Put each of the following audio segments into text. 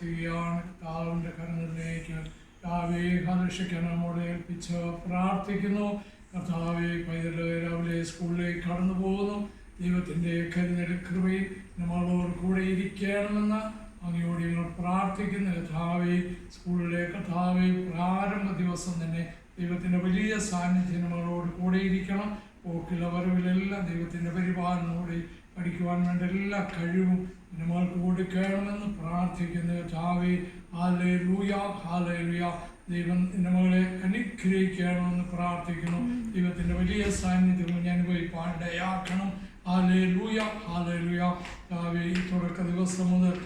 സമർപ്പിക്കുകയാണ്. കർത്താവിൻ്റെ കരങ്ങളിലേക്ക് കർത്താവെ ഹർഷിക്കനമോടെ ഏൽപ്പിച്ച് പ്രാർത്ഥിക്കുന്നു. കർത്താവെ പൈതൽ രാവിലെ സ്കൂളിലേക്ക് കടന്നു പോകുന്നു. ദൈവത്തിൻ്റെ കരുതൽ കൃപയിൽ നമ്മളോട് കൂടെ ഇരിക്കണമെന്ന് അങ്ങയോട് ഞങ്ങൾ പ്രാർത്ഥിക്കുന്നു. കർത്താവെ സ്കൂളിലെ കർത്താവെ പ്രാരംഭ ദിവസം തന്നെ ദൈവത്തിൻ്റെ വലിയ സാന്നിധ്യം നമ്മളോട് കൂടെ ഇരിക്കണം. പോക്കില വരവിലെല്ലാം ദൈവത്തിൻ്റെ പരിപാലനയോടെ പഠിക്കുവാൻ വേണ്ട എല്ലാ കഴിവും നമ്മൾക്ക് കൊടുക്കണമെന്ന് പ്രാർത്ഥിക്കുന്നു. കർത്താവെ ഹല്ലേലൂയ ഹല്ലേലൂയ. ദൈവം നമ്മളെ അനുഗ്രഹിക്കണമെന്ന് പ്രാർത്ഥിക്കുന്നു. ദൈവത്തിൻ്റെ വലിയ സാന്നിധ്യം ഞാൻ അനുഭവിപ്പാൻ ഇടയാക്കണം. Hallelujah hallelujah. കർത്താവെ ഈ തുടക്ക ദിവസം മുതൽ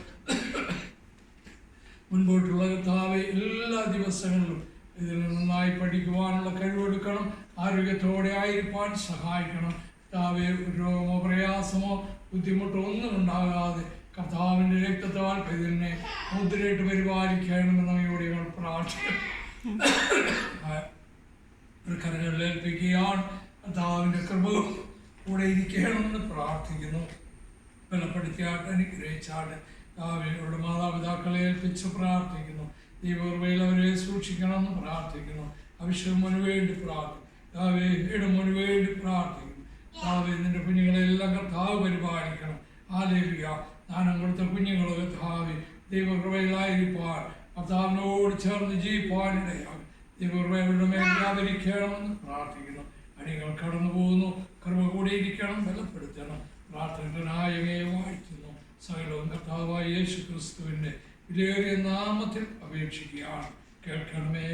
മുൻപോട്ടുള്ള കർത്താവെ എല്ലാ ദിവസങ്ങളിലും ഇതിൽ നന്നായി പഠിക്കുവാനുള്ള കഴിവെടുക്കണം. ആരോഗ്യത്തോടെ ആയിരിക്കാൻ സഹായിക്കണം. കർത്താവെ രോഗമോ പ്രയാസമോ ബുദ്ധിമുട്ടോ ഒന്നും ഉണ്ടാകാതെ കർത്താവിൻ്റെ രക്തത്താൽ ഇതിനെ മുദ്രയിട്ട് പരിപാലിക്കണമെന്ന് നമ്മയോട് ഞങ്ങൾ പ്രാർത്ഥിക്കണം. കരങ്ങളിൽ ഏൽപ്പിക്കുകയാണ്. കർത്താവിൻ്റെ കൃപ കൂടെ ഇരിക്കണമെന്ന് പ്രാർത്ഥിക്കുന്നു. ബലപ്പെടുത്തിയാട്ട് അനുഗ്രഹിച്ചാട്ട് കർത്താവിനോട് മാതാപിതാക്കളെ ഏൽപ്പിച്ച് പ്രാർത്ഥിക്കുന്നു. ദൈവകൃപയിൽ അവരെ സൂക്ഷിക്കണമെന്ന് പ്രാർത്ഥിക്കുന്നു. അഭിഷേകത്തിന് വേണ്ടി പ്രാർത്ഥിക്കുന്നു. കർത്താവെ ഇടമൊരു വേണ്ടി പ്രാർത്ഥിക്കുന്നു. കർത്താവെ നിന്റെ കുഞ്ഞുങ്ങളെല്ലാം കർത്താവ് പരിപാലിക്കണം. ഹല്ലേലൂയ. ദാനം കൊടുത്ത കുഞ്ഞുങ്ങൾ കർത്താവെ ദൈവകൃപയിലായിരിക്കാൻ കർത്താവിനോട് ചേർന്ന് ജീവിപ്പാനിടയാകും. ദൈവകൃപയുടെ മേൽ വ്യാപരിക്കണമെന്ന് പ്രാർത്ഥിക്കുന്നു. അടികൾ കടന്നു പോകുന്നു. കൃപ കൂടെ ഇരിക്കണം, ബലപ്പെടുത്തണം. പ്രാർത്ഥനകളായ വായിക്കുന്നു. സകലവും കർത്താവായ യേശു ക്രിസ്തുവിൻ്റെ വിലയേറിയ നാമത്തിൽ അപേക്ഷിക്കുകയാണ്. കേൾക്കണമേ.